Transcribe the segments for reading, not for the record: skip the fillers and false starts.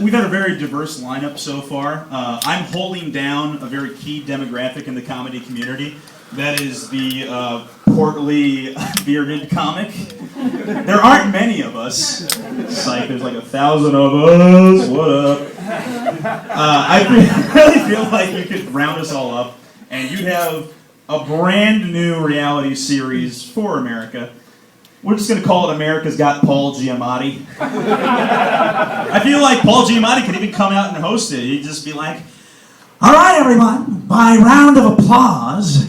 we've had a very diverse lineup so far. I'm holding down a very key demographic in the comedy community. That is the portly, bearded comic. There aren't many of us. It's like there's like 1,000 of us. What up? I really feel like you could round us all up, and you'd have a brand new reality series for America. We're just going to call it America's Got Paul Giamatti. I feel like Paul Giamatti could even come out and host it. He'd just be like, all right, everyone, by round of applause,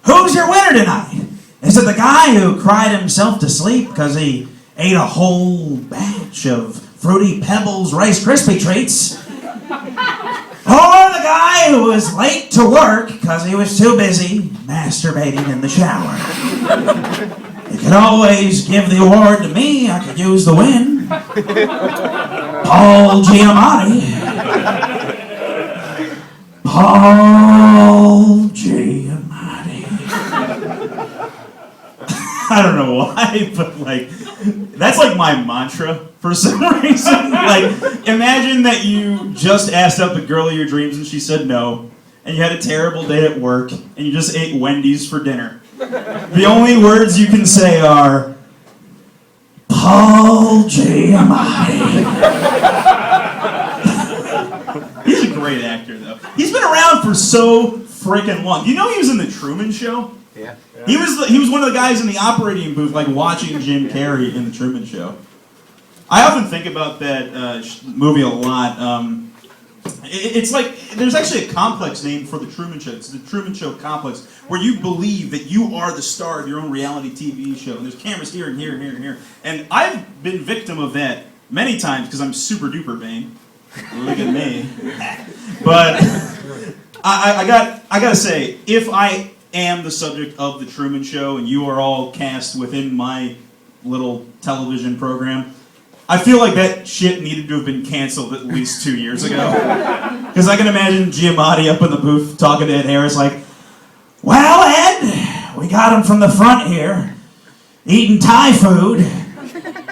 who's your winner tonight? Is it the guy who cried himself to sleep because he ate a whole batch of Fruity Pebbles Rice Krispie treats? Or the guy who was late to work because he was too busy masturbating in the shower? You can always give the award to me. I could use the win. Paul Giamatti. Paul Giamatti. I don't know why, but like, that's like my mantra for some reason. Like, imagine that you just asked out the girl of your dreams and she said no, and you had a terrible day at work, and you just ate Wendy's for dinner. The only words you can say are, Paul Giamatti. He's a great actor, though. He's been around for so freaking long. You know he was in The Truman Show? Yeah. He was one of the guys in the operating booth, like watching Jim Carrey in The Truman Show. I often think about that movie a lot. It's like, there's actually a complex name for The Truman Show. It's The Truman Show Complex, where you believe that you are the star of your own reality TV show. And there's cameras here and here and here and here. And I've been victim of that many times because I'm super duper vain. Look at me. But I gotta say, if I am the subject of The Truman Show and you are all cast within my little television program, I feel like that shit needed to have been canceled at least 2 years ago. Because I can imagine Giamatti up in the booth talking to Ed Harris like, well, Ed, we got him from the front here, eating Thai food.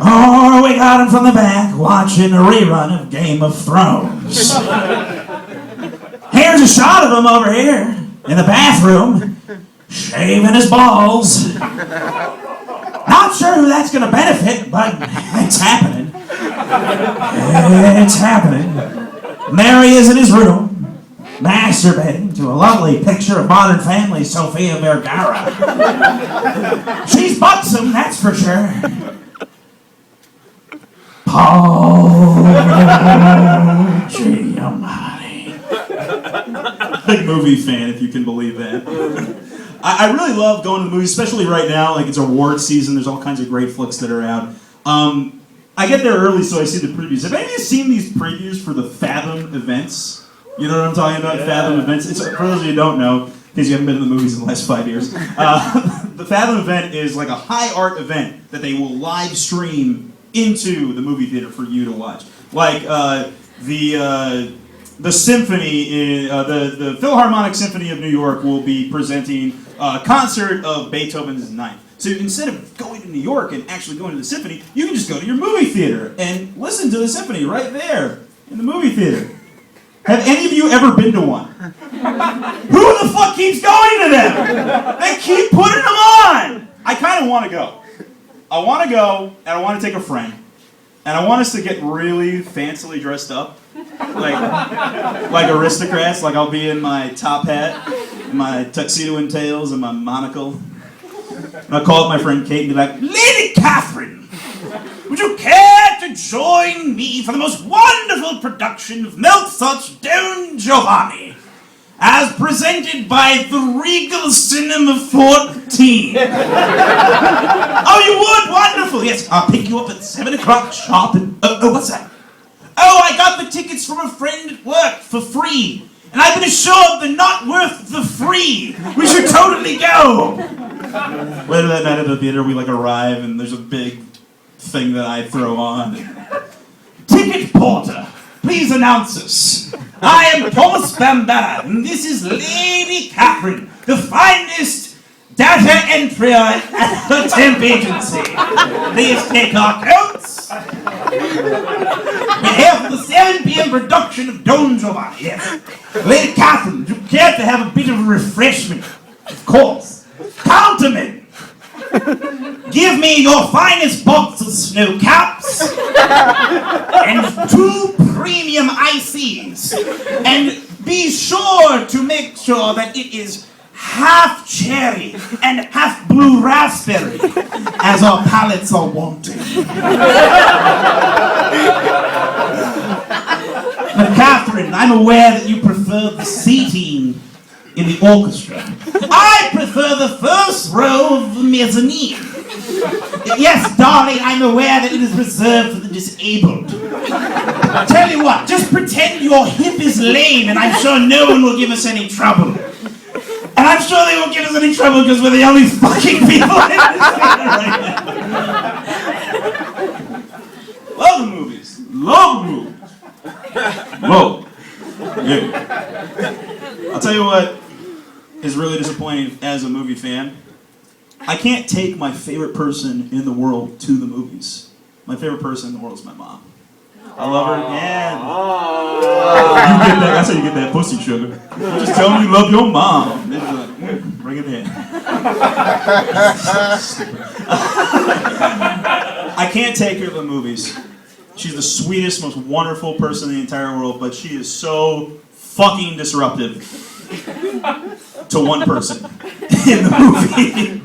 Or we got him from the back, watching a rerun of Game of Thrones. Here's a shot of him over here, in the bathroom, shaving his balls. Not sure who that's going to benefit, but it's happening. It's happening. And there he is in his room, masturbating to a lovely picture of Modern Family, Sofia Vergara. She's buxom, that's for sure. Paul Giamatti. Big movie fan, if you can believe that. I really love going to the movies, especially right now. Like, it's award season. There's all kinds of great flicks that are out. I get there early, so I see the previews. Have any of you seen these previews for the Fathom events? You know what I'm talking about? Yeah. Fathom events. It's, for those of you who don't know, because you haven't been to the movies in the last 5 years, the Fathom event is like a high art event that they will live stream into the movie theater for you to watch. Like the symphony, the Philharmonic Symphony of New York will be presenting a concert of Beethoven's Ninth. So instead of going to New York and actually going to the symphony, you can just go to your movie theater and listen to the symphony right there in the movie theater. Have any of you ever been to one? Who the fuck keeps going to them? They keep putting them on! I kind of want to go. I want to go, and I want to take a friend. And I want us to get really fancily dressed up. Like aristocrats. Like I'll be in my top hat, my tuxedo and tails, and my monocle. And I'll call up my friend Kate and be like, Lady Catherine, would you care to join me for the most wonderful production of Mozart's Don Giovanni, as presented by the Regal Cinema 14? Oh, you would? Wonderful. Yes, I'll pick you up at 7 o'clock sharp. And oh, what's that? Oh, I got the tickets from a friend at work for free. And I've been assured they're not worth the free. We should totally go. Later that night at the theater, we arrive and there's a big thing that I throw on. Ticket porter, please announce us. I am Thomas Bambara, and this is Lady Catherine, the finest Data entry at the temp agency. Please take our coats. We're here for the 7 p.m. production of Don Giovanni, yes. Lady Catherine, do you care to have a bit of a refreshment? Of course. Counterman! Give me your finest box of snow caps and 2 premium ICs. And be sure to make sure that it is half cherry and half blue raspberry, as our palates are wanting. Now, Catherine, I'm aware that you prefer the seating in the orchestra. I prefer the first row of the mezzanine. Yes, darling, I'm aware that it is reserved for the disabled. Tell you what, just pretend your hip is lame and I'm sure no one will give us any trouble. And I'm sure they won't give us any trouble because we're the only fucking people in this theater right now. Love the movies. Love the movies. Whoa. Yeah. I'll tell you what is really disappointing as a movie fan. I can't take my favorite person in the world to the movies. My favorite person in the world is my mom. I love her. Yeah. You get that. That's how you get that pussy, sugar. Just tell me you love your mom. Like, bring it in. I can't take her to the movies. She's the sweetest, most wonderful person in the entire world, but she is so fucking disruptive to one person in the movie.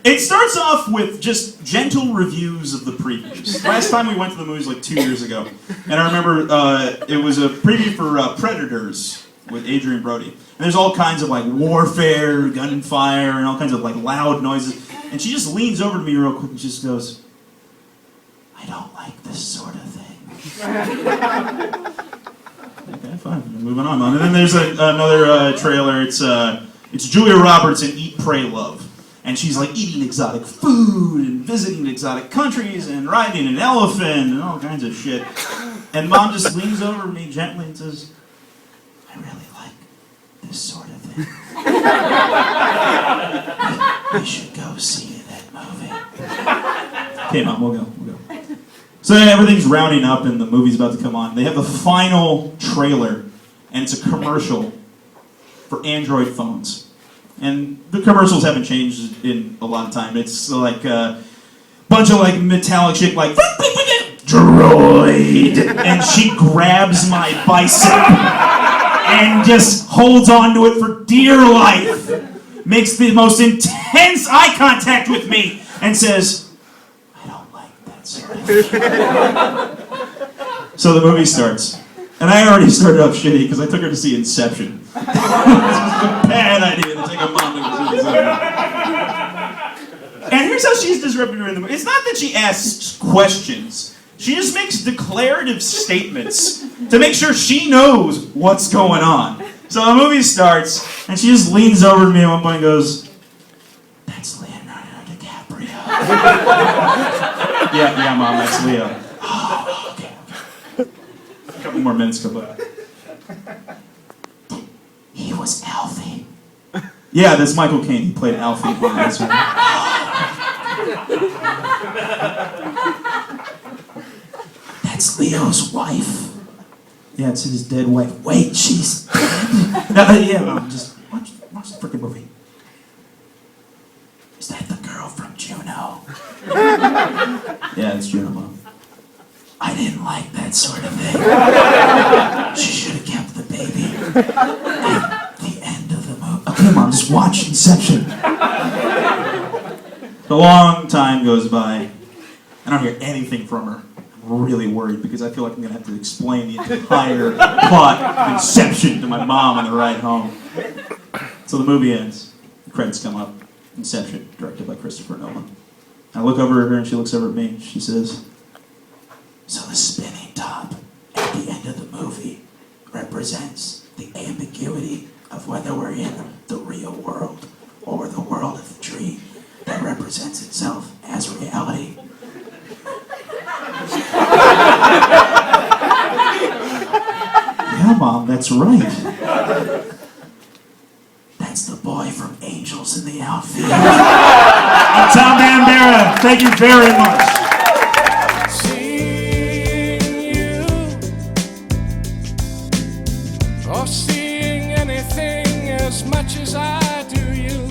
It starts off with just gentle reviews of the previews. Last time we went to the movies like 2 years ago, and I remember it was a preview for Predators with Adrian Brody. And there's all kinds of like warfare, gunfire, and all kinds of like loud noises. And she just leans over to me real quick and just goes, "I don't like this sort of thing." Okay, fine. Moving on. And then there's another trailer. It's Julia Roberts in Eat, Pray, Love. And she's like eating exotic food and visiting exotic countries and riding an elephant and all kinds of shit. And Mom just leans over to me gently and says, "I really like this sort of thing. We should go see that movie." Okay, Mom, we'll go. So then everything's rounding up and the movie's about to come on. They have the final trailer, and it's a commercial for Android phones. And the commercials haven't changed in a lot of time. It's like a bunch of like metallic shit like droid, and she grabs my bicep and just holds on to it for dear life, makes the most intense eye contact with me, and says, "I don't like that sort of thing." So the movie starts. And I already started off shitty because I took her to see Inception. It's just a bad idea to take a mom to see Inception. And here's how she's disrupting her in the movie. It's not that she asks questions. She just makes declarative statements to make sure she knows what's going on. So the movie starts, and she just leans over to me at one point and goes, "That's Leonardo DiCaprio." Yeah, Mom, that's Leo. Oh, okay. A couple more minutes go by. He was Alfie. Yeah, that's Michael Caine. He played Alfie on this one. That's Leo's wife. Yeah, it's his dead wife. Wait, she's dead. Yeah, Mom, just watch the freaking movie. Is that the girl from Juno? Yeah, it's Juno, Mom. I didn't like that sort of thing. She should have kept the baby at the end of the movie. Okay, Mom, just watch Inception. A long time goes by. I don't hear anything from her. I'm really worried because I feel like I'm going to have to explain the entire plot of Inception to my mom on the ride home. So the movie ends. The credits come up. Inception, directed by Christopher Nolan. I look over at her and she looks over at me. She says, "So the spinning top at the end of the movie represents the ambiguity of whether we're in the real world or the world of the dream that represents itself as reality." Yeah, Mom, that's right. That's the boy from Angels in the Outfield. I'm Tom Bambara. Thank you very much. Seeing you, or seeing anything as much as I do you.